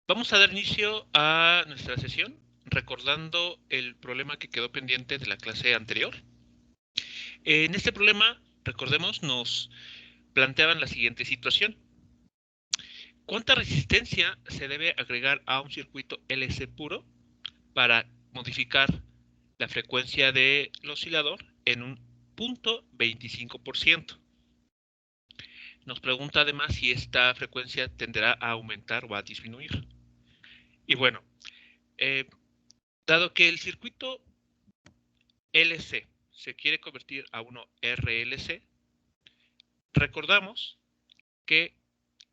Vamos a dar inicio a nuestra sesión recordando el problema que quedó pendiente de la clase anterior. En este problema, recordemos, nos planteaban la siguiente situación. ¿Cuánta resistencia se debe agregar a un circuito LC puro para modificar la frecuencia del oscilador en un 0.25%? Nos pregunta además si esta frecuencia tenderá a aumentar o a disminuir. Y bueno, eh, dado que el circuito LC se quiere convertir a uno RLC, recordamos que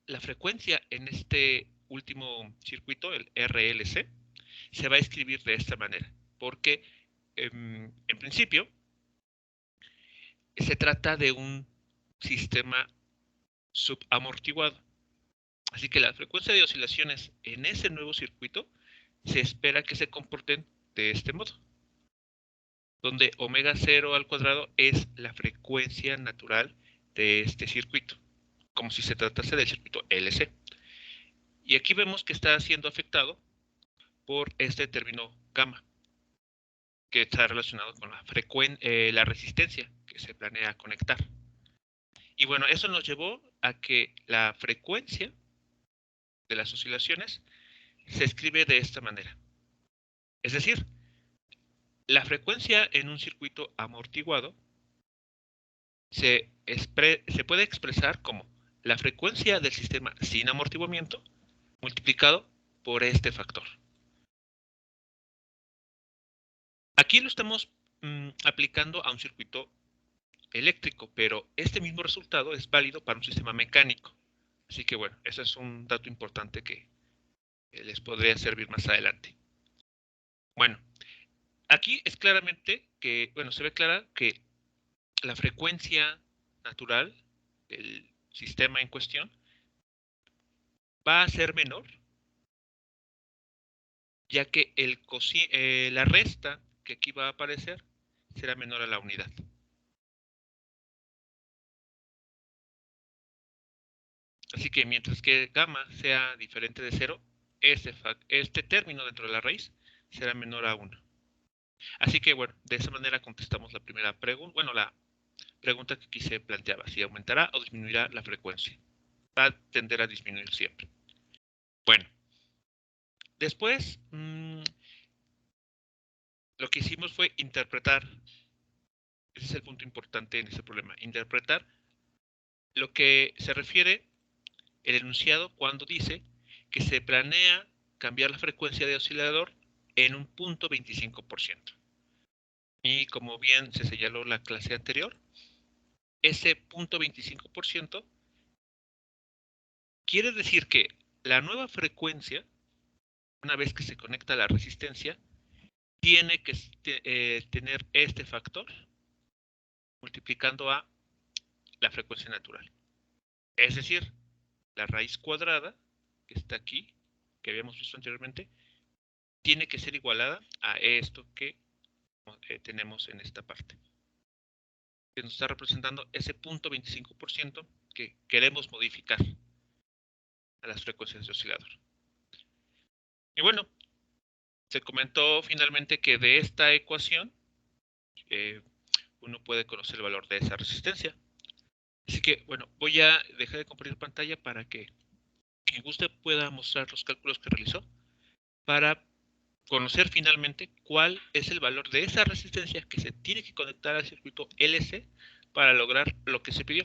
la frecuencia en este último circuito, el RLC, se va a escribir de esta manera, porque en principio se trata de un sistema subamortiguado. Así que la frecuencia de oscilaciones en ese nuevo circuito se espera que se comporten de este modo, donde omega 0 al cuadrado es la frecuencia natural de este circuito, como si se tratase del circuito LC. Y aquí vemos que está siendo afectado por este término gamma, que está relacionado con la resistencia que se planea conectar. Y bueno, eso nos llevó a que la frecuencia de las oscilaciones se escribe de esta manera. Es decir, la frecuencia en un circuito amortiguado se puede expresar como la frecuencia del sistema sin amortiguamiento multiplicado por este factor. Aquí lo estamos aplicando a un circuito eléctrico, pero este mismo resultado es válido para un sistema mecánico. Así que bueno, ese es un dato importante que les podría servir más adelante. Bueno, aquí es claramente que, bueno, se ve clara que la frecuencia natural del sistema en cuestión va a ser menor, ya que la resta que aquí va a aparecer será menor a la unidad. Así que mientras que gamma sea diferente de 0, este término dentro de la raíz será menor a 1. Así que bueno, de esa manera contestamos la primera pregunta, bueno, la pregunta que aquí se planteaba, si aumentará o disminuirá la frecuencia. Va a tender a disminuir siempre. Bueno, después lo que hicimos fue interpretar, ese es el punto importante en este problema, interpretar lo que se refiere el enunciado cuando dice que se planea cambiar la frecuencia de oscilador en un 0.25%. Y como bien se señaló en la clase anterior, ese 0.25% quiere decir que la nueva frecuencia, una vez que se conecta a la resistencia, tiene que tener este factor multiplicando a la frecuencia natural. Es decir, la raíz cuadrada, que está aquí, que habíamos visto anteriormente, tiene que ser igualada a esto que tenemos en esta parte, que nos está representando ese 0.25% que queremos modificar a las frecuencias de oscilador. Y bueno, se comentó finalmente que de esta ecuación eh, uno puede conocer el valor de esa resistencia. Así que, bueno, voy a dejar de compartir pantalla para que quien guste pueda mostrar los cálculos que realizó para conocer finalmente cuál es el valor de esa resistencia que se tiene que conectar al circuito LC para lograr lo que se pidió,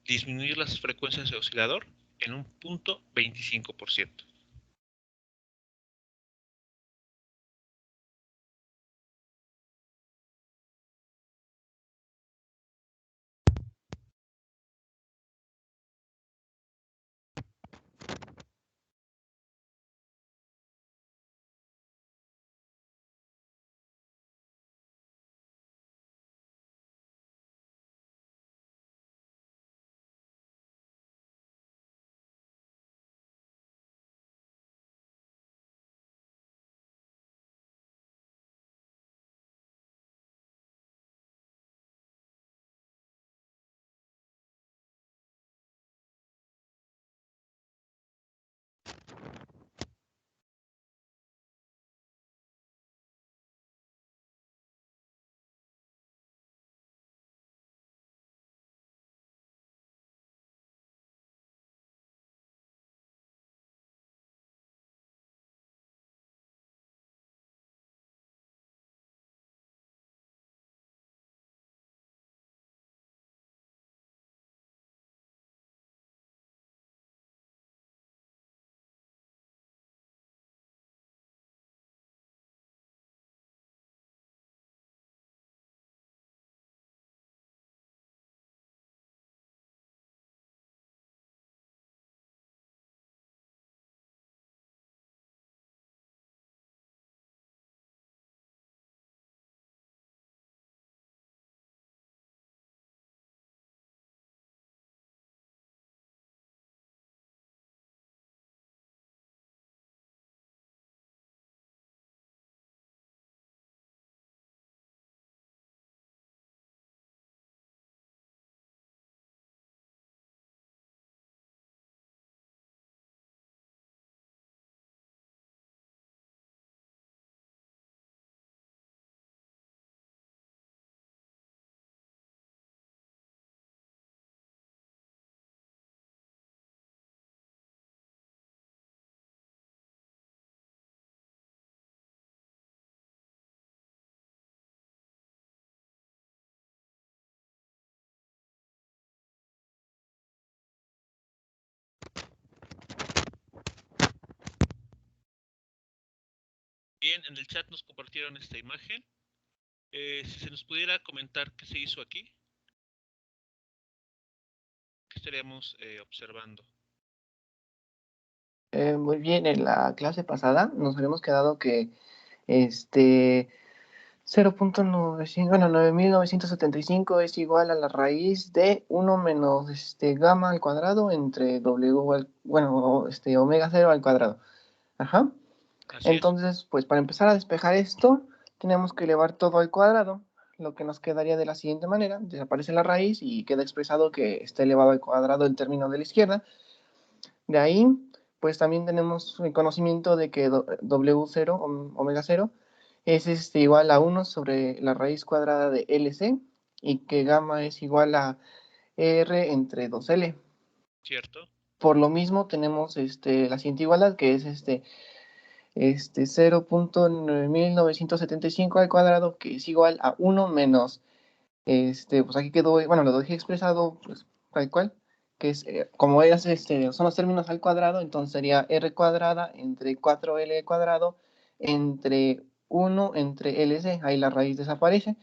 disminuir las frecuencias de oscilador en un 0.25%. también en el chat nos compartieron esta imagen. Si se nos pudiera comentar qué se hizo aquí, ¿qué estaríamos observando? Muy bien, en la clase pasada nos habíamos quedado que 9975 es igual a la raíz de 1 menos gamma al cuadrado entre omega 0 al cuadrado. Ajá. Así es. Entonces, pues para empezar a despejar esto, tenemos que elevar todo al cuadrado, lo que nos quedaría de la siguiente manera: desaparece la raíz y queda expresado que está elevado al cuadrado el término de la izquierda. De ahí, pues también tenemos el conocimiento de que W0, omega 0, es igual a 1 sobre la raíz cuadrada de LC, y que gamma es igual a R entre 2L. Cierto. Por lo mismo tenemos la siguiente igualdad, que es 0.9975 al cuadrado, que es igual a 1 menos, pues aquí quedó, bueno, lo dejé expresado pues tal cual, que es, como son los términos al cuadrado, entonces sería R cuadrada entre 4L cuadrado entre 1 entre LC, ahí la raíz desaparece,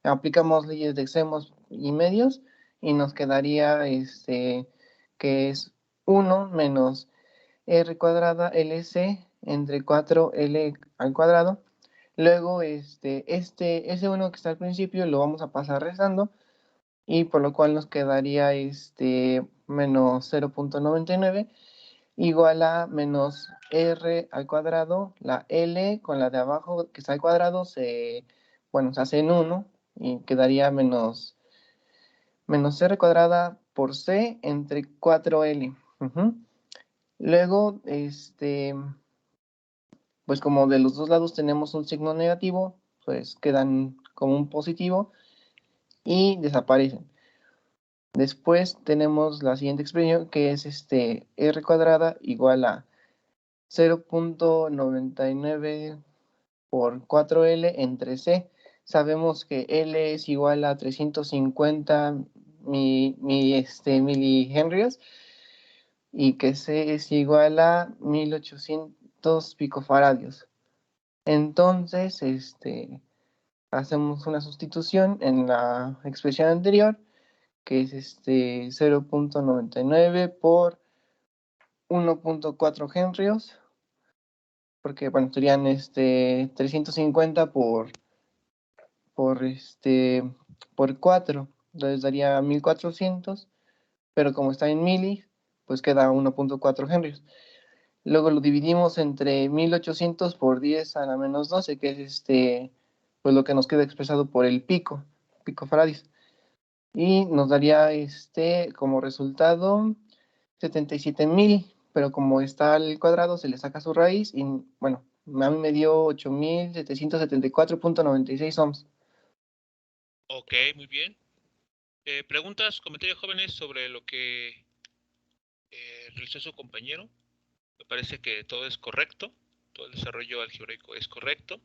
aplicamos leyes de extremos y medios, y nos quedaría, que es 1 menos R cuadrada LC entre 4L al cuadrado. Luego, ese 1 que está al principio lo vamos a pasar restando, y por lo cual nos quedaría menos 0.99 igual a menos R al cuadrado. La L con la de abajo que está al cuadrado se hace en 1 y quedaría menos R cuadrada por C entre 4L. Luego, pues como de los dos lados tenemos un signo negativo, pues quedan como un positivo y desaparecen. Después tenemos la siguiente expresión, que es R cuadrada igual a 0.99 por 4L entre C. Sabemos que L es igual a 350 milihenrios, y que C es igual a 1800 picofaradios. Entonces, hacemos una sustitución en la expresión anterior, que es 0.99 por 1.4 henrios, porque bueno, serían 350 por 4, entonces daría 1400, pero como está en mili, pues queda 1.4 henrios. Luego lo dividimos entre 1800 por 10 a la menos 12, que es pues lo que nos queda expresado por el pico faradios. Y nos daría como resultado 77,000, pero como está al cuadrado se le saca su raíz y bueno, a mí me dio 8774.96 ohms. Ok, muy bien. ¿Preguntas, comentarios, jóvenes, sobre lo que realizó su compañero? Me parece que todo es correcto, todo el desarrollo algebraico es correcto.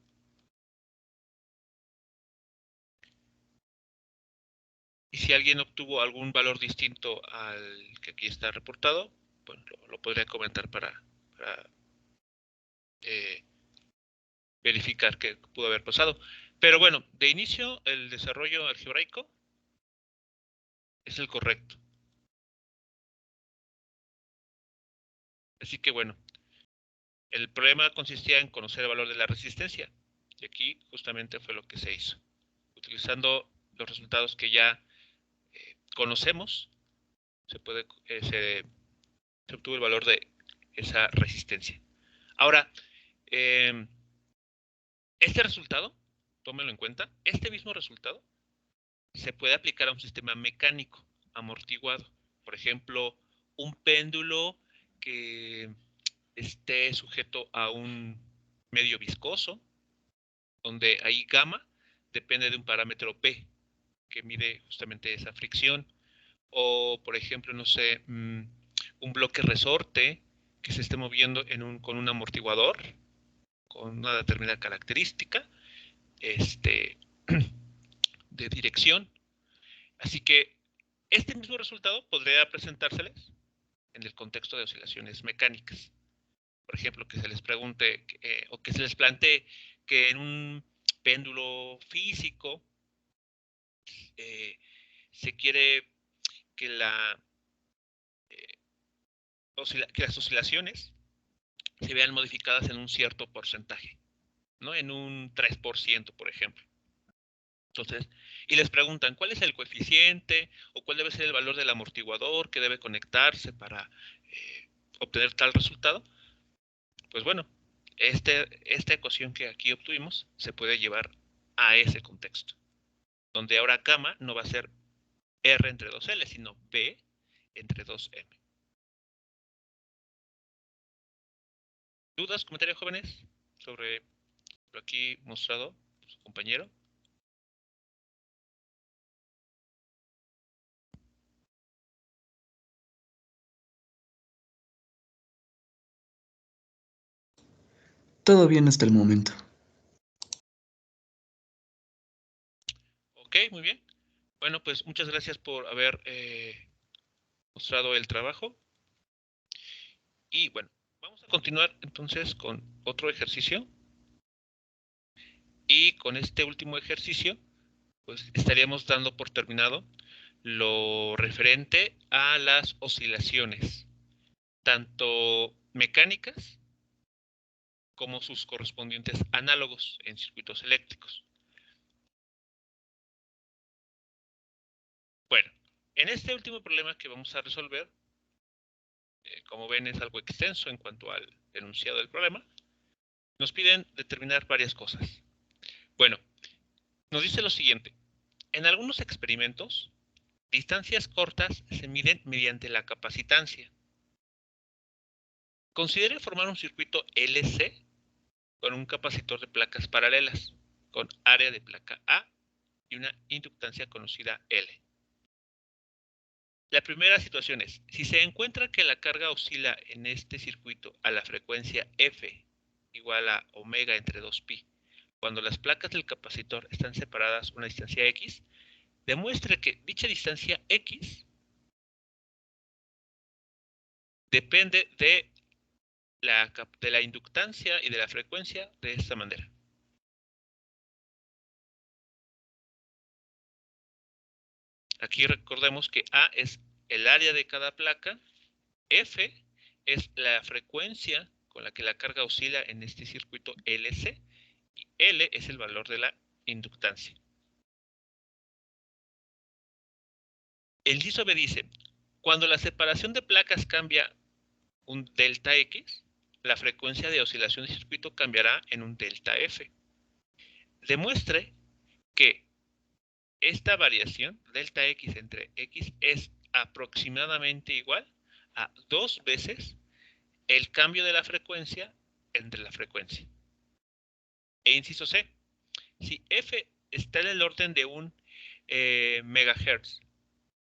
Y si alguien obtuvo algún valor distinto al que aquí está reportado, bueno, lo podría comentar para verificar qué pudo haber pasado. Pero bueno, de inicio, el desarrollo algebraico es el correcto. Así que bueno, el problema consistía en conocer el valor de la resistencia. Y aquí justamente fue lo que se hizo. Utilizando los resultados que ya conocemos, se obtuvo el valor de esa resistencia. Ahora, este resultado, tómenlo en cuenta, este mismo resultado se puede aplicar a un sistema mecánico amortiguado. Por ejemplo, un péndulo que esté sujeto a un medio viscoso, donde ahí gamma depende de un parámetro P, que mide justamente esa fricción. O, por ejemplo, no sé, un bloque resorte que se esté moviendo con un amortiguador, con una determinada característica de dirección. Así que este mismo resultado podría presentárseles en el contexto de oscilaciones mecánicas. Por ejemplo, que se les pregunte o que se les plantee que en un péndulo físico se quiere que, que las oscilaciones se vean modificadas en un cierto porcentaje, ¿no? En un 3%, por ejemplo. Entonces, y les preguntan, ¿cuál es el coeficiente o cuál debe ser el valor del amortiguador que debe conectarse para obtener tal resultado? Pues bueno, esta ecuación que aquí obtuvimos se puede llevar a ese contexto, donde ahora gamma no va a ser R entre 2L, sino B entre 2M. ¿Dudas, comentarios, jóvenes, sobre lo aquí mostrado por su compañero? Todo bien hasta el momento. Ok, muy bien. Bueno, pues muchas gracias por haber mostrado el trabajo. Y bueno, vamos a continuar entonces con otro ejercicio. Y con este último ejercicio, pues estaríamos dando por terminado lo referente a las oscilaciones, tanto mecánicas como sus correspondientes análogos en circuitos eléctricos. Bueno, en este último problema que vamos a resolver, como ven es algo extenso en cuanto al enunciado del problema, nos piden determinar varias cosas. Bueno, nos dice lo siguiente. En algunos experimentos, distancias cortas se miden mediante la capacitancia. Considere formar un circuito LC con un capacitor de placas paralelas, con área de placa A y una inductancia conocida L. La primera situación es, si se encuentra que la carga oscila en este circuito a la frecuencia F igual a omega entre 2pi, cuando las placas del capacitor están separadas una distancia X, demuestre que dicha distancia X depende de la inductancia y de la frecuencia de esta manera. Aquí recordemos que A es el área de cada placa, F es la frecuencia con la que la carga oscila en este circuito LC y L es el valor de la inductancia. El inciso B dice, cuando la separación de placas cambia un delta X, la frecuencia de oscilación del circuito cambiará en un delta F. Demuestre que esta variación, delta X entre X, es aproximadamente igual a 2 veces el cambio de la frecuencia entre la frecuencia. E inciso C, si F está en el orden de un megahertz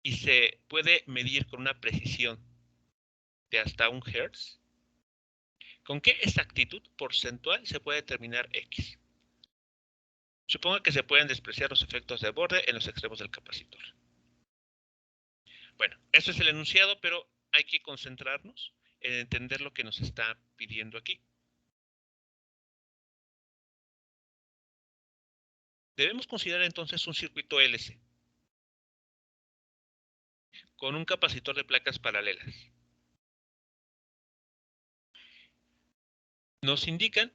y se puede medir con una precisión de hasta 1 hertz, ¿con qué exactitud porcentual se puede determinar X? Supongo que se pueden despreciar los efectos de borde en los extremos del capacitor. Bueno, eso es el enunciado, pero hay que concentrarnos en entender lo que nos está pidiendo aquí. Debemos considerar entonces un circuito LC con un capacitor de placas paralelas. Nos indican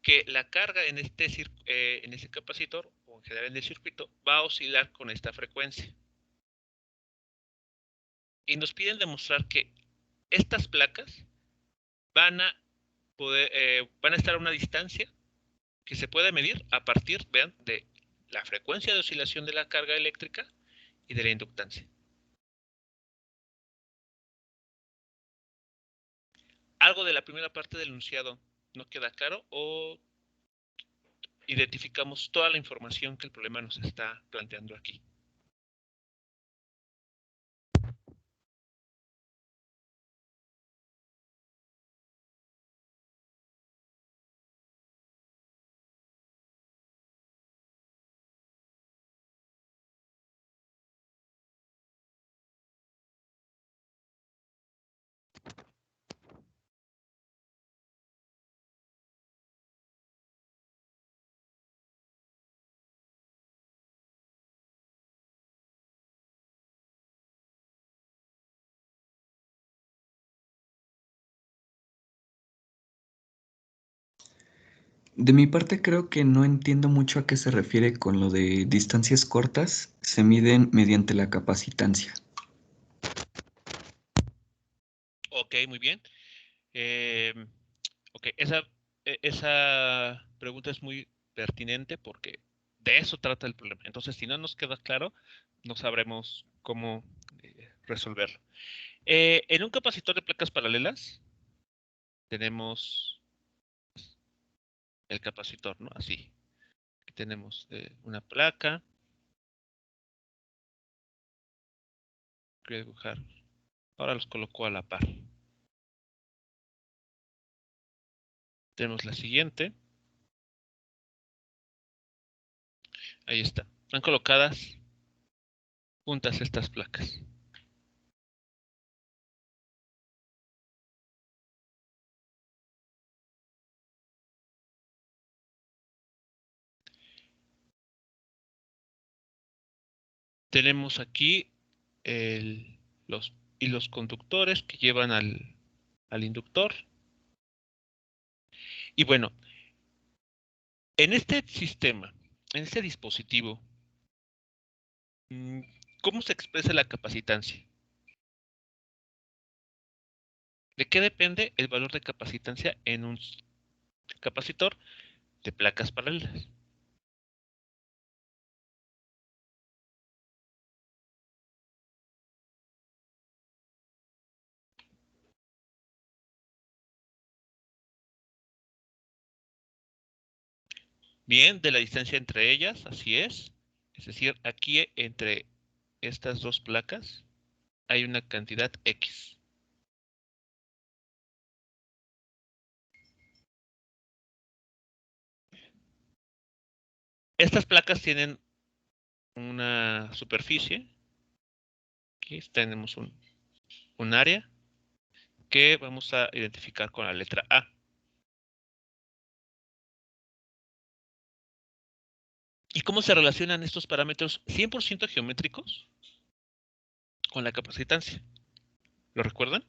que la carga en este capacitor, o en general en el circuito, va a oscilar con esta frecuencia. Y nos piden demostrar que estas placas van a estar a una distancia que se puede medir a partir, vean, de la frecuencia de oscilación de la carga eléctrica y de la inductancia. ¿Algo de la primera parte del enunciado no queda claro o identificamos toda la información que el problema nos está planteando aquí? De mi parte creo que no entiendo mucho a qué se refiere con lo de distancias cortas, se miden mediante la capacitancia. Ok, muy bien. Eh, ok, esa pregunta es muy pertinente porque de eso trata el problema. Entonces, si no nos queda claro, no sabremos cómo resolverlo. En un capacitor de placas paralelas tenemos el capacitor, ¿no? Así. Aquí tenemos una placa. Voy a dibujar. Ahora los coloco a la par. Tenemos la siguiente. Ahí está. Están colocadas juntas estas placas. Tenemos aquí los hilos conductores que llevan al inductor. Y bueno, en este sistema, en este dispositivo, ¿cómo se expresa la capacitancia? ¿De qué depende el valor de capacitancia en un capacitor de placas paralelas? Bien, de la distancia entre ellas, así es. Es decir, aquí entre estas dos placas hay una cantidad X. Estas placas tienen una superficie. Aquí tenemos un área que vamos a identificar con la letra A. ¿Y cómo se relacionan estos parámetros 100% geométricos con la capacitancia? ¿Lo recuerdan?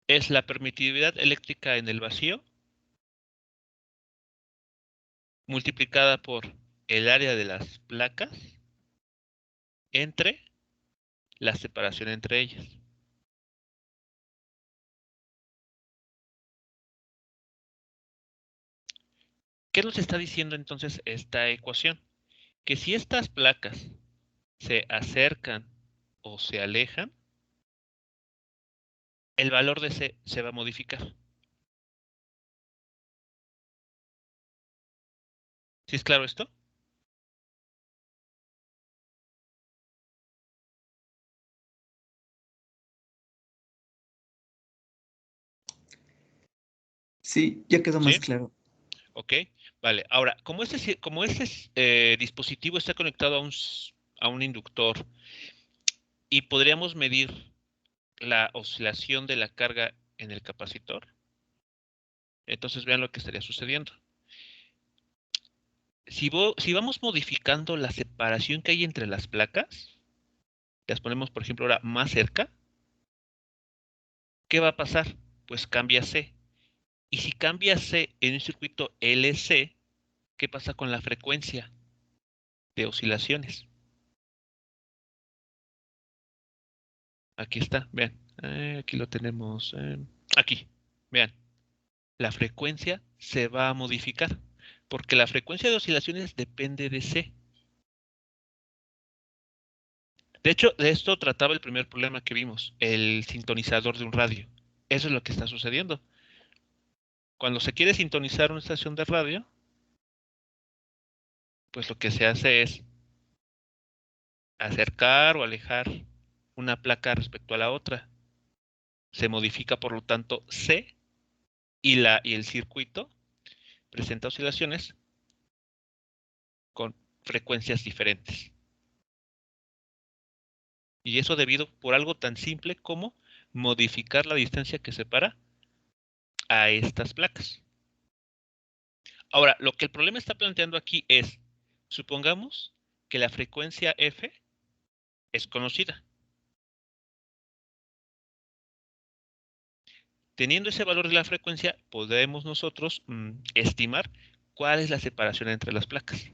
Es la permitividad eléctrica en el vacío multiplicada por el área de las placas entre la separación entre ellas. ¿Qué nos está diciendo entonces esta ecuación? Que si estas placas se acercan o se alejan, el valor de C se va a modificar. ¿Sí es claro esto? Sí, ya quedó más ¿Sí? claro. Ok, vale. Ahora, como este dispositivo está conectado a un inductor y podríamos medir la oscilación de la carga en el capacitor, entonces vean lo que estaría sucediendo. Si vamos modificando la separación que hay entre las placas, las ponemos, por ejemplo, ahora más cerca, ¿qué va a pasar? Pues cambia C. Y si cambia C en un circuito LC, ¿qué pasa con la frecuencia de oscilaciones? Aquí está, vean. Aquí lo tenemos. Aquí, vean. La frecuencia se va a modificar, porque la frecuencia de oscilaciones depende de C. De hecho, de esto trataba el primer problema que vimos, el sintonizador de un radio. Eso es lo que está sucediendo. Cuando se quiere sintonizar una estación de radio, pues lo que se hace es acercar o alejar una placa respecto a la otra. Se modifica, por lo tanto, C y el circuito presenta oscilaciones con frecuencias diferentes. Y eso debido por algo tan simple como modificar la distancia que separa a estas placas. Ahora, lo que el problema está planteando aquí es, supongamos que la frecuencia F es conocida. Teniendo ese valor de la frecuencia, podemos nosotros estimar cuál es la separación entre las placas.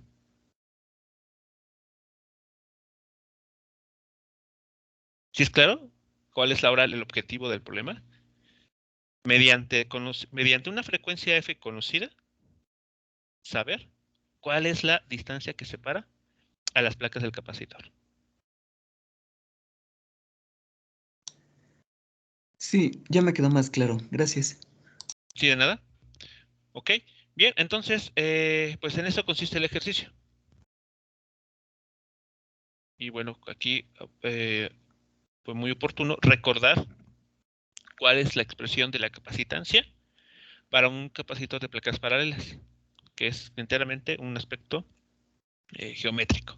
¿Sí es claro? ¿Cuál es ahora el objetivo del problema? Mediante una frecuencia F conocida, saber cuál es la distancia que separa a las placas del capacitor. Sí, ya me quedó más claro. Gracias. ¿Sí de nada? Ok. Bien, entonces, pues en eso consiste el ejercicio. Y bueno, aquí fue muy oportuno recordar cuál es la expresión de la capacitancia para un capacitor de placas paralelas, que es enteramente un aspecto geométrico.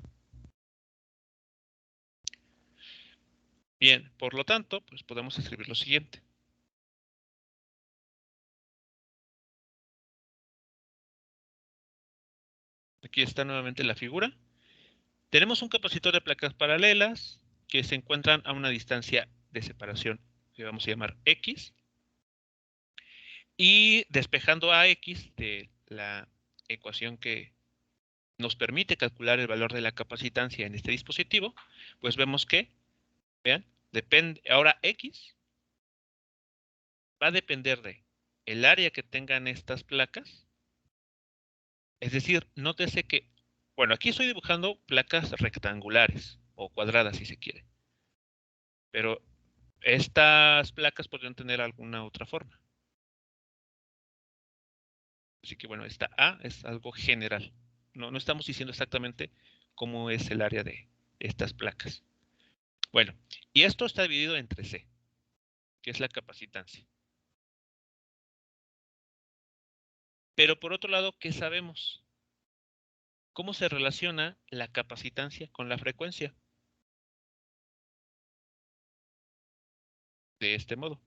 Bien, por lo tanto, pues podemos escribir lo siguiente. Aquí está nuevamente la figura. Tenemos un capacitor de placas paralelas que se encuentran a una distancia de separación que vamos a llamar X. Y despejando a X de la ecuación que nos permite calcular el valor de la capacitancia en este dispositivo, pues vemos que, vean, depende, ahora X va a depender de el área que tengan estas placas. Es decir, nótese que, bueno, aquí estoy dibujando placas rectangulares o cuadradas si se quiere, pero estas placas podrían tener alguna otra forma. Así que bueno, esta A es algo general. No estamos diciendo exactamente cómo es el área de estas placas. Bueno, y esto está dividido entre C, que es la capacitancia. Pero por otro lado, ¿qué sabemos? ¿Cómo se relaciona la capacitancia con la frecuencia? De este modo.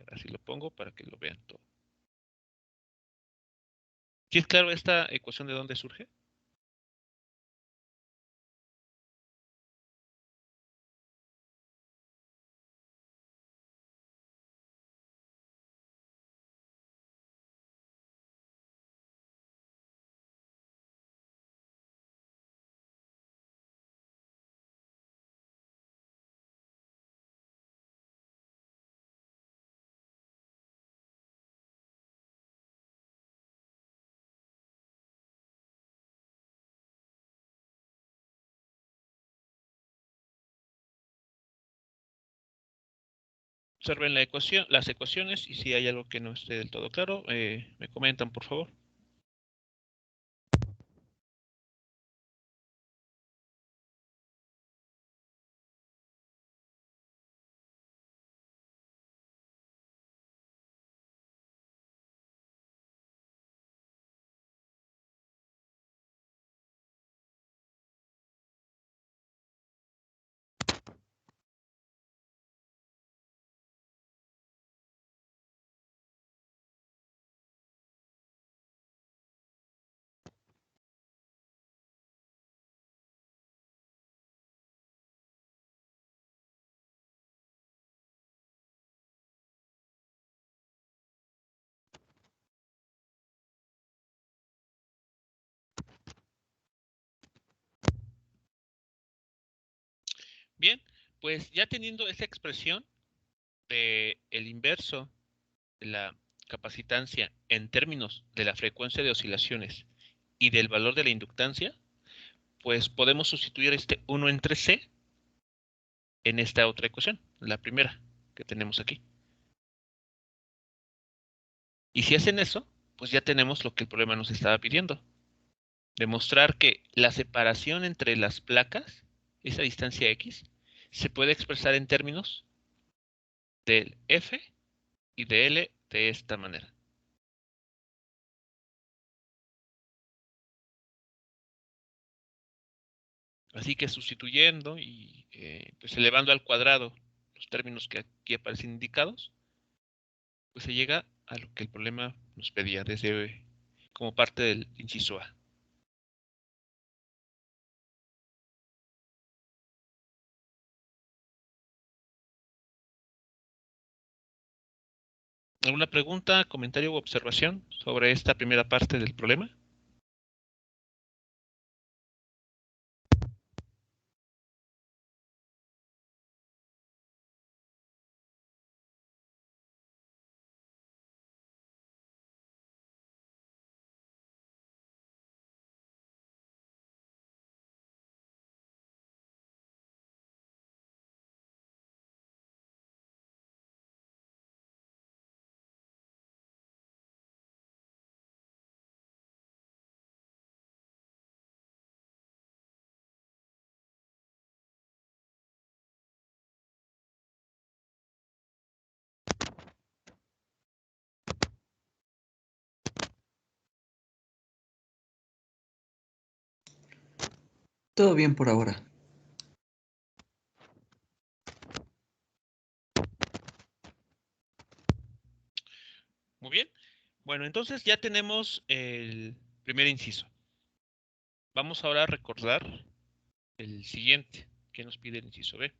Así lo pongo para que lo vean todo. ¿Sí es claro esta ecuación de dónde surge? Observen la ecuación, las ecuaciones y si hay algo que no esté del todo claro, me comentan por favor. Bien, pues ya teniendo esa expresión de el inverso de la capacitancia en términos de la frecuencia de oscilaciones y del valor de la inductancia, pues podemos sustituir este 1 entre C en esta otra ecuación, la primera que tenemos aquí. Y si hacen eso, pues ya tenemos lo que el problema nos estaba pidiendo. Demostrar que la separación entre las placas, esa distancia X, se puede expresar en términos del F y de L de esta manera. Así que sustituyendo y pues elevando al cuadrado los términos que aquí aparecen indicados, pues se llega a lo que el problema nos pedía desde como parte del inciso A. ¿Alguna pregunta, comentario u observación sobre esta primera parte del problema? Todo bien por ahora. Muy bien. Bueno, entonces ya tenemos el primer inciso. Vamos ahora a recordar el siguiente que nos pide el inciso B.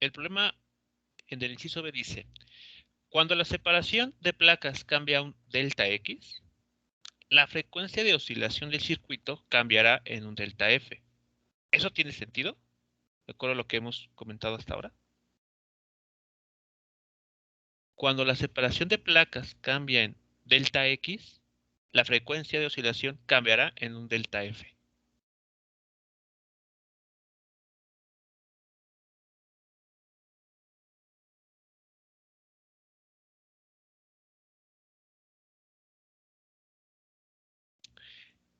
El problema en el inciso B dice, cuando la separación de placas cambia a un delta X, la frecuencia de oscilación del circuito cambiará en un delta F. ¿Eso tiene sentido? ¿De acuerdo a lo que hemos comentado hasta ahora? Cuando la separación de placas cambia en delta X, la frecuencia de oscilación cambiará en un delta F.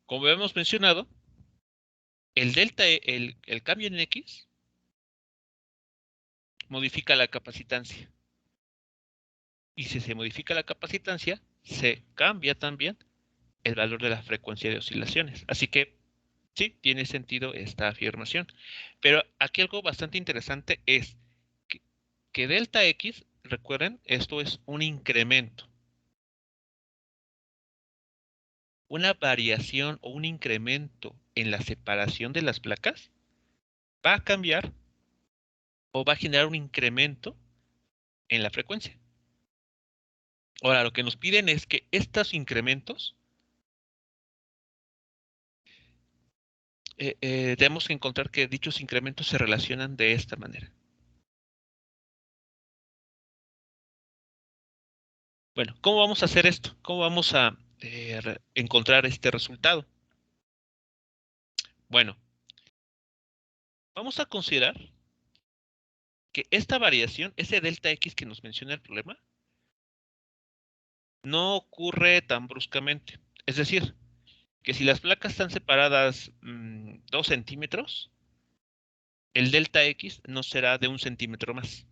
Como hemos mencionado, el cambio en X modifica la capacitancia. Y si se modifica la capacitancia, se cambia también el valor de la frecuencia de oscilaciones. Así que sí, tiene sentido esta afirmación. Pero aquí algo bastante interesante es que delta X, recuerden, esto es un incremento. Una variación o un incremento en la separación de las placas va a cambiar o va a generar un incremento en la frecuencia. Ahora, lo que nos piden es que estos incrementos tenemos que encontrar que dichos incrementos se relacionan de esta manera. Bueno, ¿cómo vamos a hacer esto? ¿Cómo vamos a encontrar este resultado? Bueno, vamos a considerar que esta variación, ese delta X que nos menciona el problema, no ocurre tan bruscamente. Es decir, que si las placas están separadas 2 centímetros, el delta X no será de 1 centímetro más,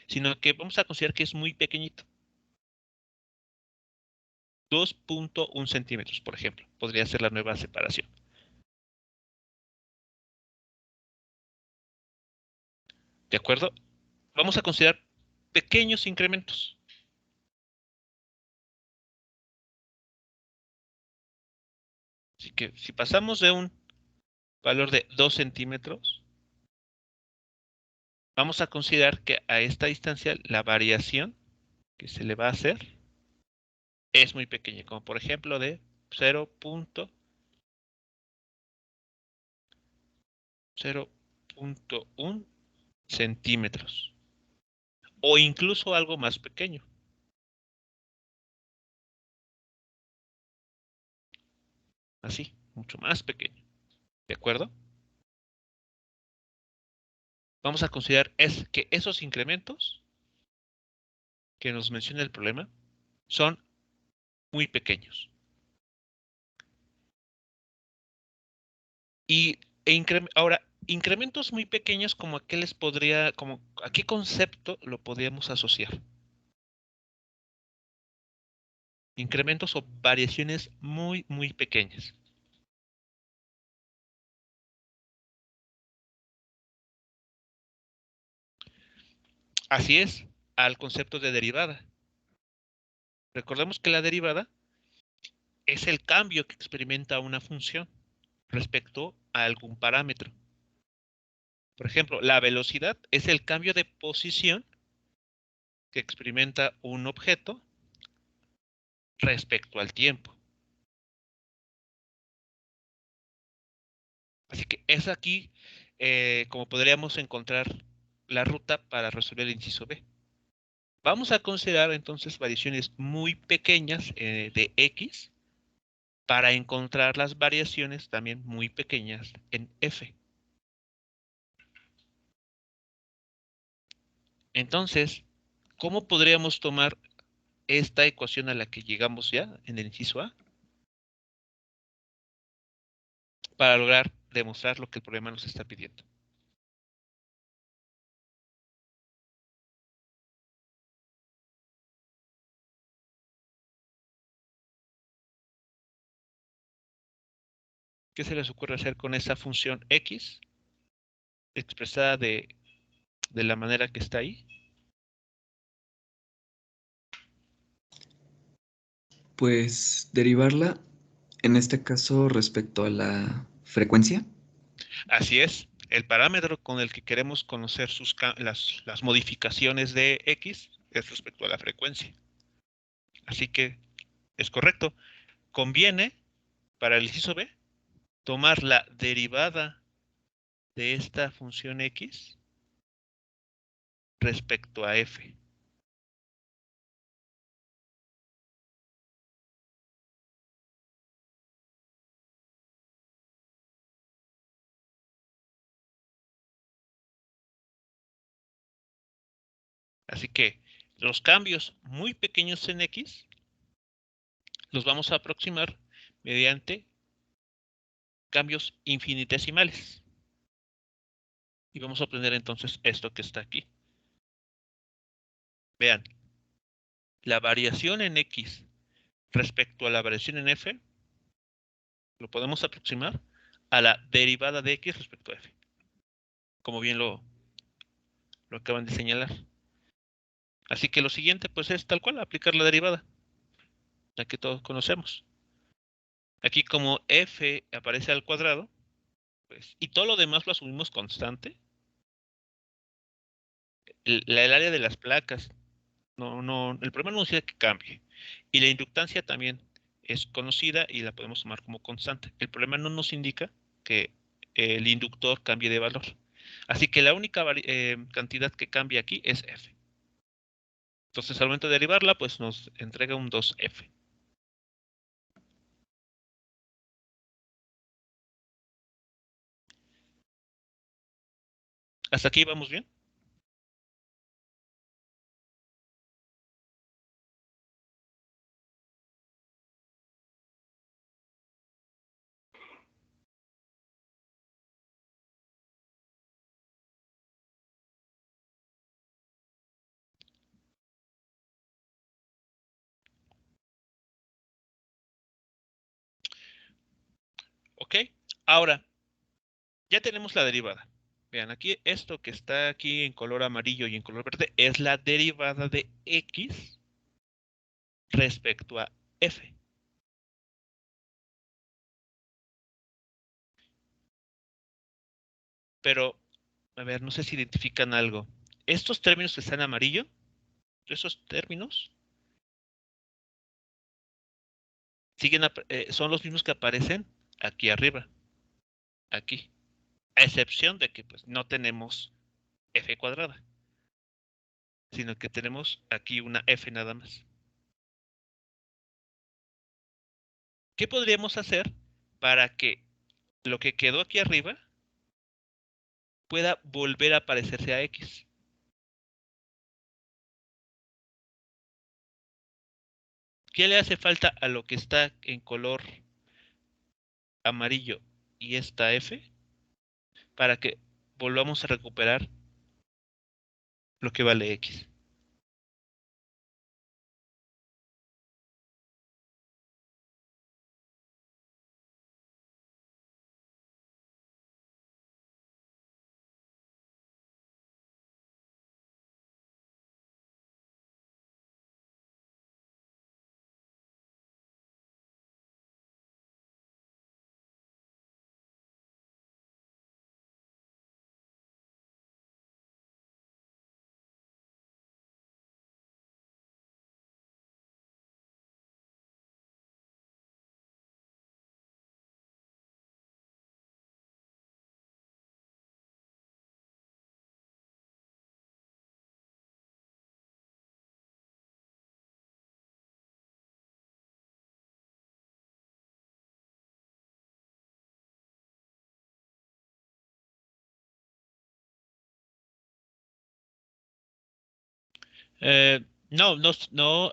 sino que vamos a considerar que es muy pequeñito. 2.1 centímetros, por ejemplo, podría ser la nueva separación. ¿De acuerdo? Vamos a considerar pequeños incrementos. Así que si pasamos de un valor de 2 centímetros, vamos a considerar que a esta distancia la variación que se le va a hacer es muy pequeña, como por ejemplo de 0.1 centímetros o incluso algo más pequeño. Así, mucho más pequeño. ¿De acuerdo? Vamos a considerar que esos incrementos que nos menciona el problema son muy pequeños. Y ahora, incrementos muy pequeños, ¿como a qué les podría, como a qué concepto lo podríamos asociar? Incrementos o variaciones muy, muy pequeñas. Así es, al concepto de derivada. Recordemos que la derivada es el cambio que experimenta una función respecto a algún parámetro. Por ejemplo, la velocidad es el cambio de posición que experimenta un objeto respecto al tiempo. Así que es aquí como podríamos encontrar la ruta para resolver el inciso B. Vamos a considerar entonces variaciones muy pequeñas de X para encontrar las variaciones también muy pequeñas en F. Entonces, ¿cómo podríamos tomar esta ecuación a la que llegamos ya en el inciso A para lograr demostrar lo que el problema nos está pidiendo? ¿Qué se les ocurre hacer con esa función X expresada de la manera que está ahí? Pues derivarla, en este caso respecto a la frecuencia. Así es, el parámetro con el que queremos conocer las modificaciones de X es respecto a la frecuencia. Así que es correcto. Conviene, para el inciso B, tomar la derivada de esta función X respecto a F. Así que los cambios muy pequeños en X los vamos a aproximar mediante cambios infinitesimales. Y vamos a obtener entonces esto que está aquí. Vean, la variación en X respecto a la variación en F lo podemos aproximar a la derivada de X respecto a F. Como bien lo acaban de señalar. Así que lo siguiente pues es tal cual aplicar la derivada, la que todos conocemos. Aquí como F aparece al cuadrado, pues, y todo lo demás lo asumimos constante, el área de las placas, el problema no necesita que cambie. Y la inductancia también es conocida y la podemos tomar como constante. El problema no nos indica que el inductor cambie de valor. Así que la única cantidad que cambia aquí es F. Entonces al momento de derivarla, pues nos entrega un 2F. ¿Hasta aquí vamos bien? Ok. Ahora, ya tenemos la derivada. Vean, aquí esto que está aquí en color amarillo y en color verde es la derivada de X respecto a F. Pero, a ver, no sé si identifican algo. Estos términos que están en amarillo, esos términos, son los mismos que aparecen aquí arriba, aquí. A excepción de que pues, no tenemos F cuadrada, sino que tenemos aquí una F nada más. ¿Qué podríamos hacer para que lo que quedó aquí arriba pueda volver a parecerse a X? ¿Qué le hace falta a lo que está en color amarillo y esta F para que volvamos a recuperar lo que vale X? No, no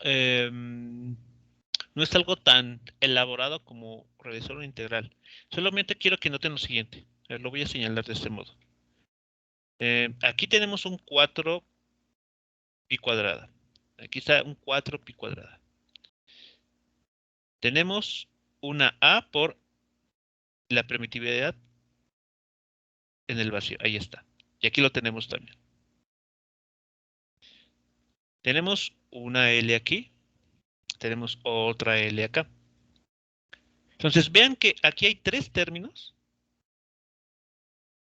es algo tan elaborado como realizar una integral. Solamente quiero que noten lo siguiente. Lo voy a señalar de este modo. Aquí tenemos un 4 pi cuadrada. Aquí está un 4 pi cuadrada. Tenemos una A por la permitividad en el vacío. Ahí está. Y aquí lo tenemos también. Tenemos una L aquí. Tenemos otra L acá. Entonces vean que aquí hay tres términos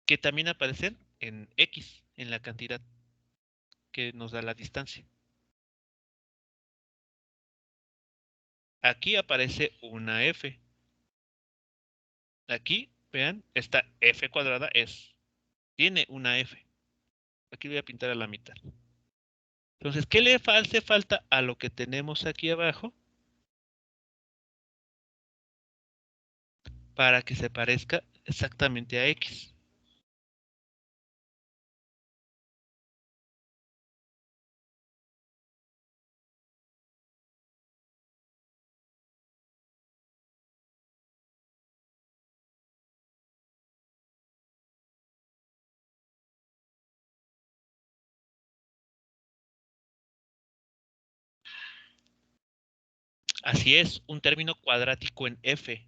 que también aparecen en X, en la cantidad que nos da la distancia. Aquí aparece una F. Aquí, vean, esta F cuadrada tiene una F. Aquí voy a pintar a la mitad. Entonces, ¿qué le hace falta a lo que tenemos aquí abajo para que se parezca exactamente a X? Así es, un término cuadrático en F.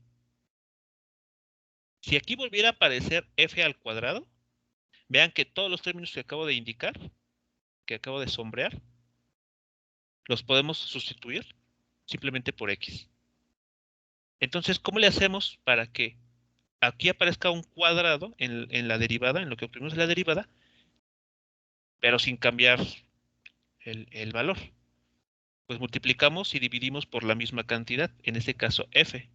Si aquí volviera a aparecer F al cuadrado, vean que todos los términos que acabo de indicar, que acabo de sombrear, los podemos sustituir simplemente por X. Entonces, ¿cómo le hacemos para que aquí aparezca un cuadrado en la derivada, en lo que obtuvimos de la derivada, pero sin cambiar el valor? Pues multiplicamos y dividimos por la misma cantidad, en este caso F.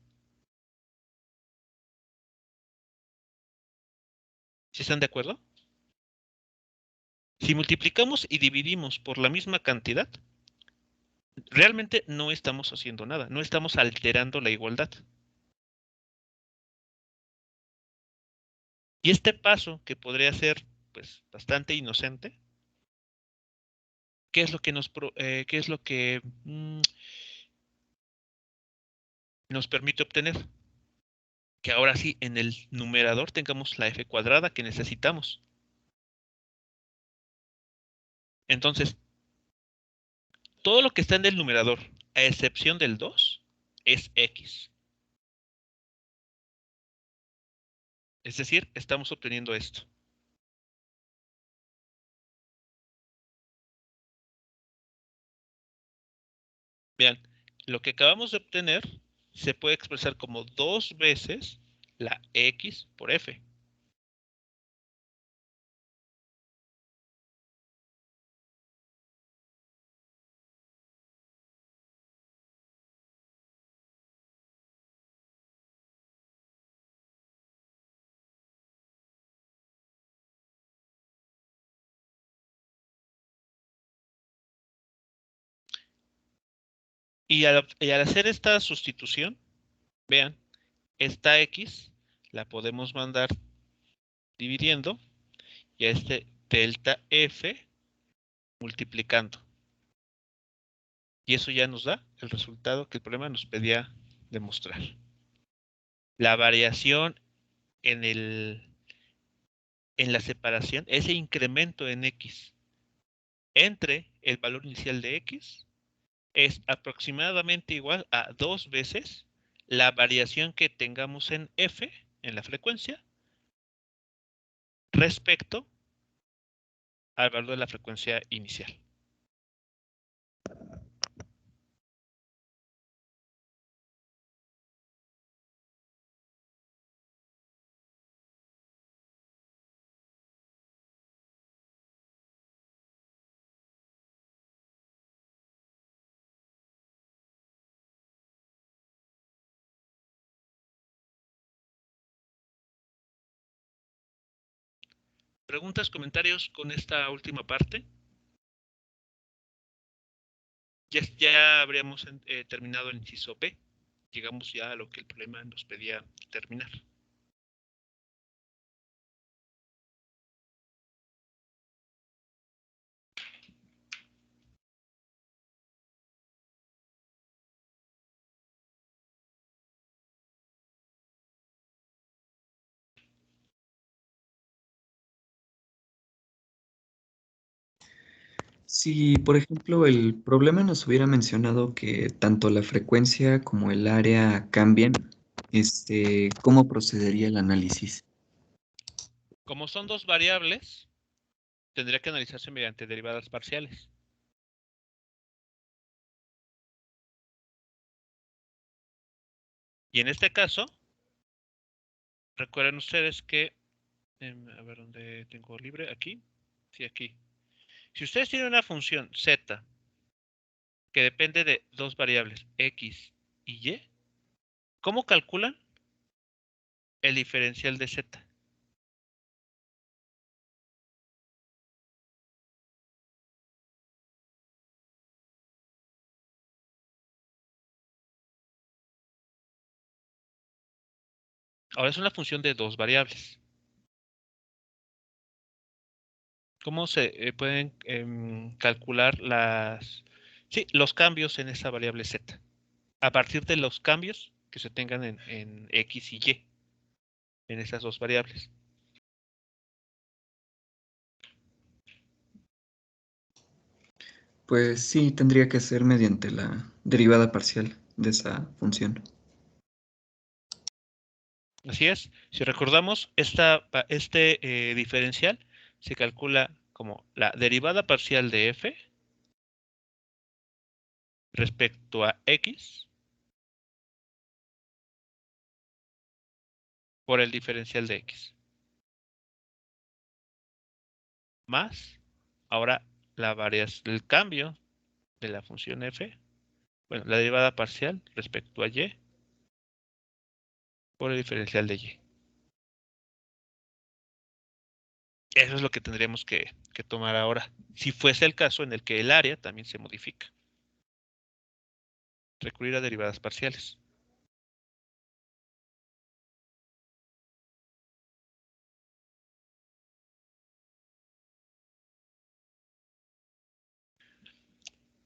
¿Sí están de acuerdo? Si multiplicamos y dividimos por la misma cantidad, realmente no estamos haciendo nada, no estamos alterando la igualdad. Y este paso, que podría ser pues bastante inocente, ¿qué es lo que nos permite obtener? Que ahora sí, en el numerador tengamos la f cuadrada que necesitamos. Entonces, todo lo que está en el numerador, a excepción del 2, es x. Es decir, estamos obteniendo esto. Vean, lo que acabamos de obtener se puede expresar como 2 veces la x por f. Y al hacer esta sustitución, vean, esta x la podemos mandar dividiendo y a este delta f multiplicando. Y eso ya nos da el resultado que el problema nos pedía demostrar. La variación en la separación, ese incremento en x entre el valor inicial de x es aproximadamente igual a 2 veces la variación que tengamos en f, en la frecuencia, respecto al valor de la frecuencia inicial. ¿Preguntas, comentarios con esta última parte? Ya habríamos terminado el inciso B. Llegamos ya a lo que el problema nos pedía terminar. Si, por ejemplo, el problema nos hubiera mencionado que tanto la frecuencia como el área cambian, ¿cómo procedería el análisis? Como son dos variables, tendría que analizarse mediante derivadas parciales. Y en este caso, recuerden ustedes que, a ver dónde tengo libre, aquí, sí, aquí. Si ustedes tienen una función z que depende de dos variables, x y y, ¿cómo calculan el diferencial de z? Ahora es una función de dos variables. ¿Cómo se pueden calcular los cambios en esa variable z? A partir de los cambios que se tengan en x y y, en esas dos variables. Pues sí, tendría que ser mediante la derivada parcial de esa función. Así es. Si recordamos, diferencial se calcula como la derivada parcial de f respecto a x por el diferencial de x. Más, ahora el cambio de la función f, bueno, la derivada parcial respecto a y por el diferencial de y. Eso es lo que tendríamos que tomar ahora. Si fuese el caso en el que el área también se modifica. Recurrir a derivadas parciales.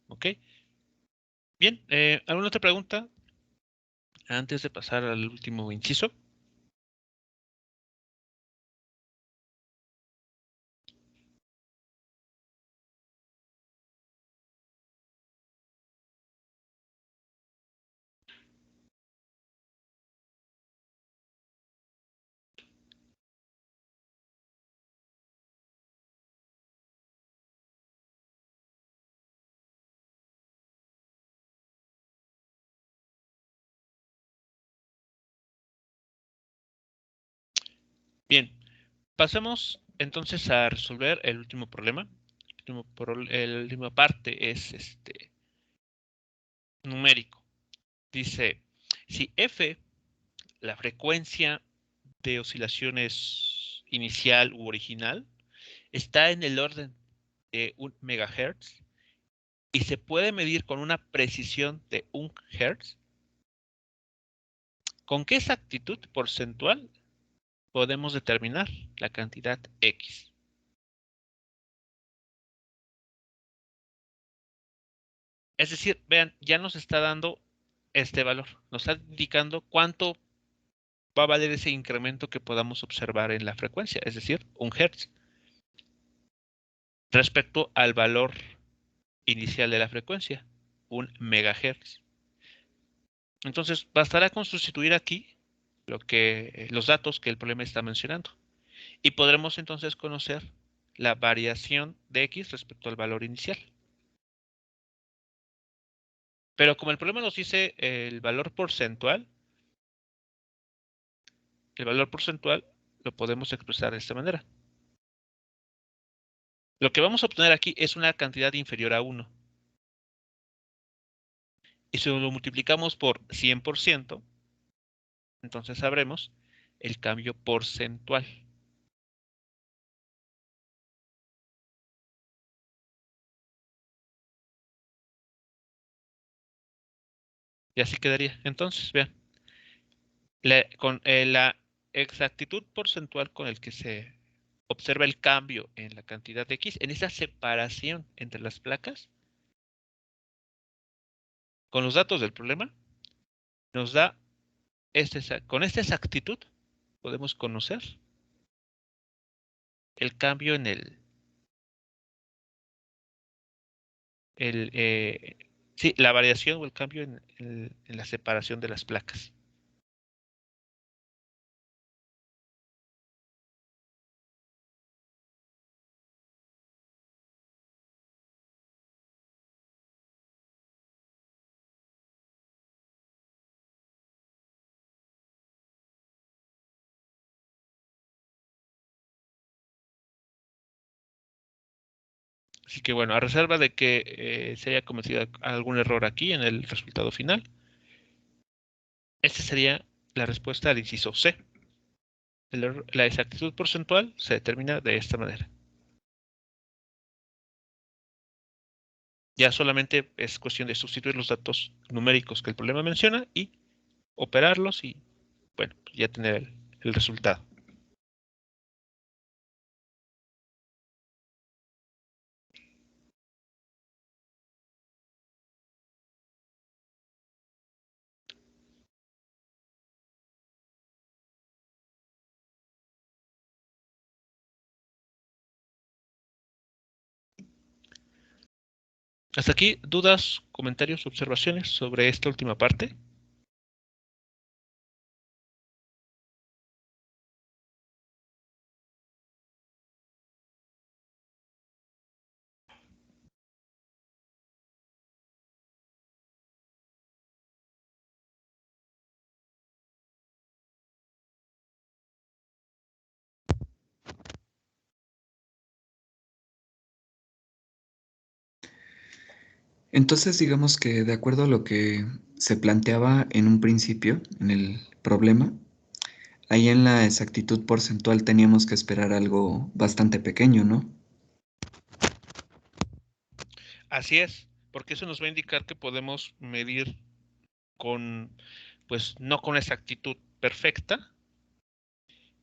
¿Ok? Bien, ¿alguna otra pregunta antes de pasar al último inciso? Bien, pasemos entonces a resolver el último problema. La última parte es numérico. Dice, si f, la frecuencia de oscilaciones inicial u original, está en el orden de 1 megahertz y se puede medir con una precisión de 1 hertz, ¿con qué exactitud porcentual podemos determinar la cantidad x? Es decir, vean, ya nos está dando este valor, nos está indicando cuánto va a valer ese incremento que podamos observar en la frecuencia, es decir, 1 hertz, respecto al valor inicial de la frecuencia, 1 megahertz. Entonces, bastará con sustituir aquí los datos que el problema está mencionando. Y podremos entonces conocer la variación de x respecto al valor inicial. Pero como el problema nos dice el valor porcentual lo podemos expresar de esta manera. Lo que vamos a obtener aquí es una cantidad inferior a 1. Y si lo multiplicamos por 100%, entonces sabremos el cambio porcentual. Y así quedaría. Entonces, vean, con la exactitud porcentual con el que se observa el cambio en la cantidad de X, en esa separación entre las placas, con los datos del problema, nos da, con esta exactitud, podemos conocer el cambio sí, la variación o el cambio en la separación de las placas. Así que bueno, a reserva de que se haya cometido algún error aquí en el resultado final, esta sería la respuesta al inciso C. La exactitud porcentual se determina de esta manera. Ya solamente es cuestión de sustituir los datos numéricos que el problema menciona y operarlos y, bueno, ya tener el resultado. Hasta aquí, ¿dudas, comentarios, observaciones sobre esta última parte? Entonces, digamos que de acuerdo a lo que se planteaba en un principio, en el problema, ahí en la exactitud porcentual teníamos que esperar algo bastante pequeño, ¿no? Así es, porque eso nos va a indicar que podemos medir con, pues no con exactitud perfecta,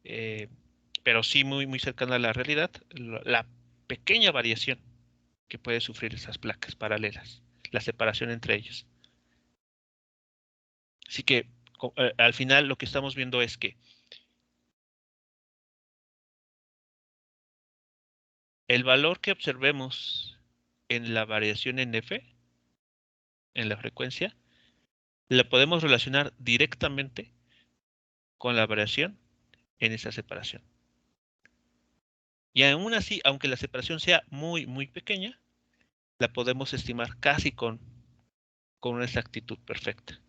eh, pero sí muy cercana a la realidad, la pequeña variación que puede sufrir esas placas paralelas, la separación entre ellas. Así que al final lo que estamos viendo es que el valor que observemos en la variación en F, en la frecuencia, la podemos relacionar directamente con la variación en esa separación. Y aún así, aunque la separación sea muy pequeña, la podemos estimar casi con una exactitud perfecta.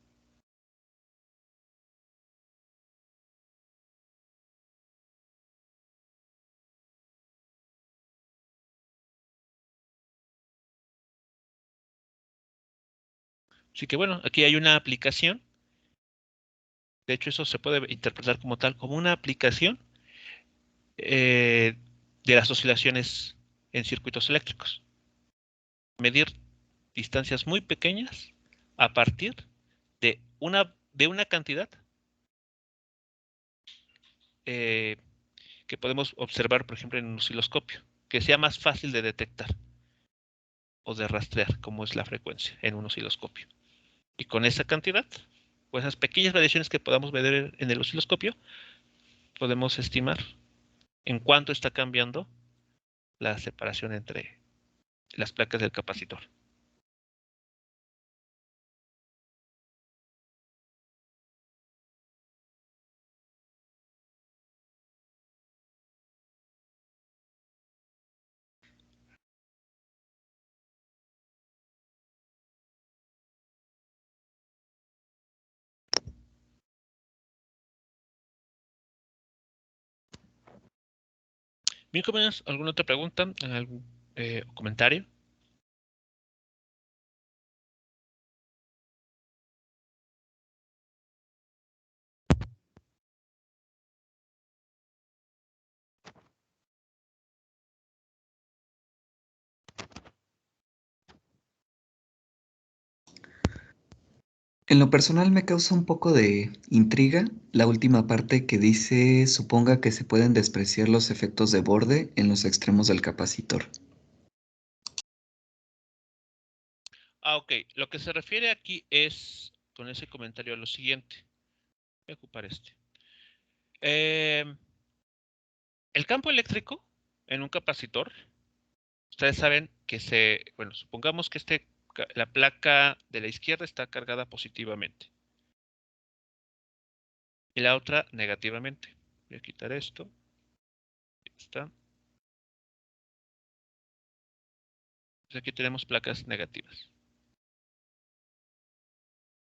Así que bueno, aquí hay una aplicación. De hecho, eso se puede interpretar como tal, como una aplicación de las oscilaciones en circuitos eléctricos. Medir distancias muy pequeñas a partir de una cantidad que podemos observar, por ejemplo, en un osciloscopio, que sea más fácil de detectar o de rastrear, como es la frecuencia en un osciloscopio. Y con esa cantidad, o esas pequeñas variaciones que podamos ver en el osciloscopio, podemos estimar en cuánto está cambiando la separación entre las placas del capacitor. Bien, compañeros, ¿alguna otra pregunta? ¿Algún comentario? En lo personal me causa un poco de intriga la última parte que dice, suponga que se pueden despreciar los efectos de borde en los extremos del capacitor. Ok. Lo que se refiere aquí es, con ese comentario, a lo siguiente. Voy a ocupar este. El campo eléctrico en un capacitor, ustedes saben, bueno, supongamos que la placa de la izquierda está cargada positivamente y la otra negativamente. Voy a quitar esto. Ahí está. Pues aquí tenemos placas negativas.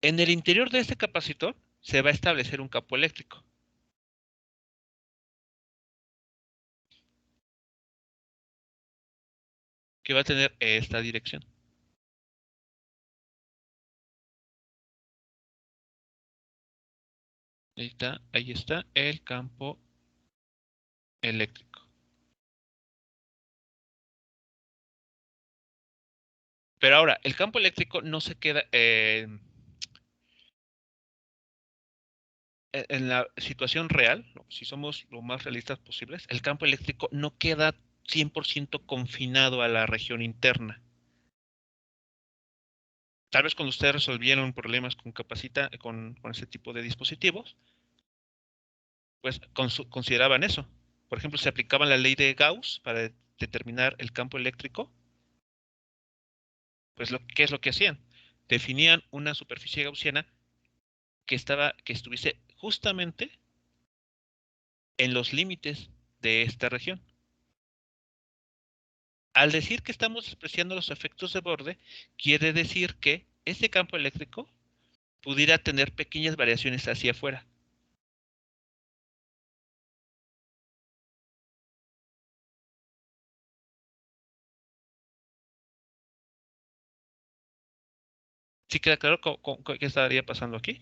En el interior de este capacitor se va a establecer un campo eléctrico. Que va a tener esta dirección. Ahí está el campo eléctrico. Pero ahora, el campo eléctrico no se queda en la situación real, si somos lo más realistas posibles, el campo eléctrico no queda 100% confinado a la región interna. Tal vez cuando ustedes resolvieron problemas con ese tipo de dispositivos, pues consideraban eso. Por ejemplo, se aplicaban la ley de Gauss para determinar el campo eléctrico. Pues ¿qué es lo que hacían? Definían una superficie gaussiana que estuviese justamente en los límites de esta región. Al decir que estamos despreciando los efectos de borde, quiere decir que este campo eléctrico pudiera tener pequeñas variaciones hacia afuera. ¿Sí queda claro qué estaría pasando aquí?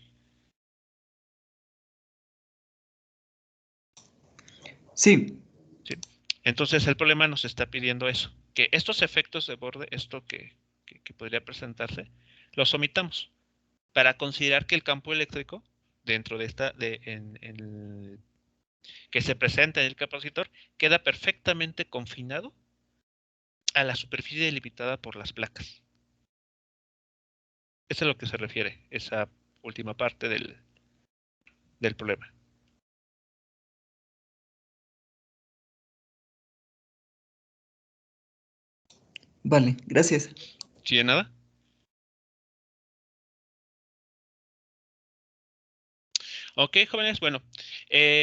Sí, ¿Sí? Entonces el problema nos está pidiendo eso, que estos efectos de borde, esto que podría presentarse, los omitamos para considerar que el campo eléctrico dentro de que se presenta en el capacitor queda perfectamente confinado a la superficie delimitada por las placas. Eso es a lo que se refiere esa última parte del problema. vale, gracias. ¿Sí de nada? Ok, jóvenes, bueno,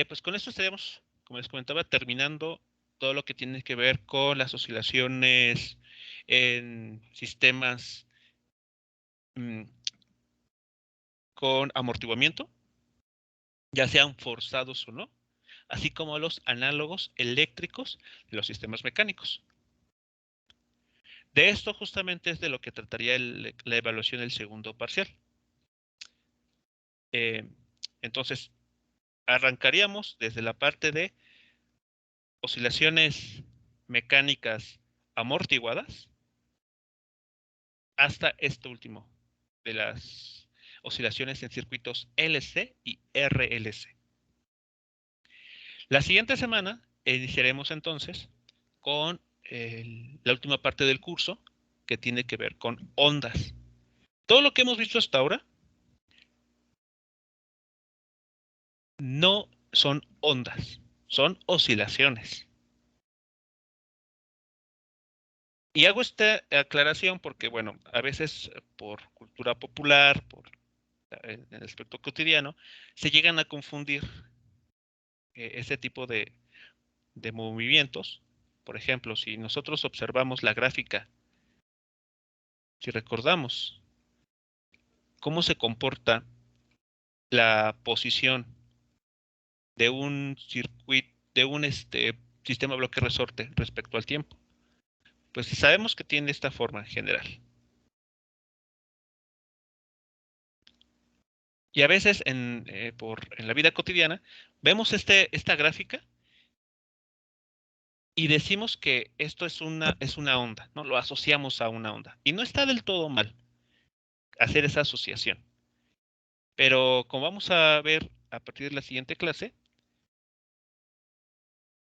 pues con esto estaríamos, como les comentaba, terminando todo lo que tiene que ver con las oscilaciones en sistemas con amortiguamiento, ya sean forzados o no, así como los análogos eléctricos de los sistemas mecánicos. De esto justamente es de lo que trataría la evaluación del segundo parcial. Entonces, arrancaríamos desde la parte de oscilaciones mecánicas amortiguadas hasta esto último, de las oscilaciones en circuitos LC y RLC. La siguiente semana iniciaremos entonces con la última parte del curso que tiene que ver con ondas. Todo lo que hemos visto hasta ahora no son ondas, son oscilaciones. Y hago esta aclaración porque, bueno, a veces por cultura popular, por en el aspecto cotidiano, se llegan a confundir ese tipo de movimientos. Por ejemplo, si nosotros observamos la gráfica, si recordamos cómo se comporta la posición de un circuito, de un sistema bloque resorte respecto al tiempo, pues sabemos que tiene esta forma en general. Y a veces en la vida cotidiana vemos esta gráfica y decimos que esto es una onda, ¿no? Lo asociamos a una onda. Y no está del todo mal hacer esa asociación. Pero como vamos a ver a partir de la siguiente clase,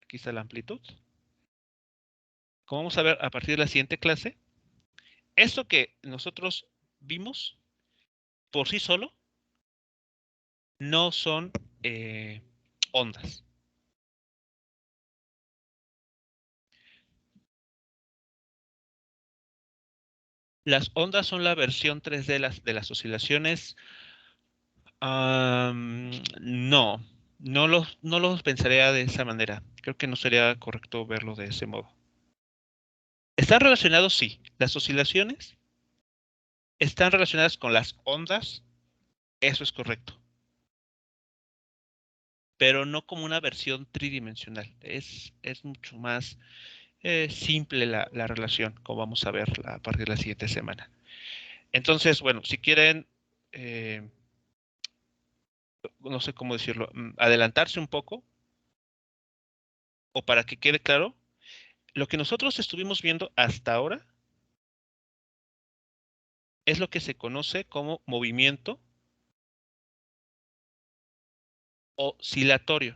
aquí está la amplitud. Como vamos a ver a partir de la siguiente clase, esto que nosotros vimos por sí solo no son ondas. Las ondas son la versión 3D de las oscilaciones. No, no los pensaría de esa manera. Creo que no sería correcto verlo de ese modo. ¿Están relacionados? Sí. Las oscilaciones están relacionadas con las ondas. Eso es correcto. Pero no como una versión tridimensional. Es mucho más simple la relación, como vamos a ver a partir de la siguiente semana. Entonces, bueno, si quieren, no sé cómo decirlo, adelantarse un poco, o para que quede claro, lo que nosotros estuvimos viendo hasta ahora es lo que se conoce como movimiento oscilatorio.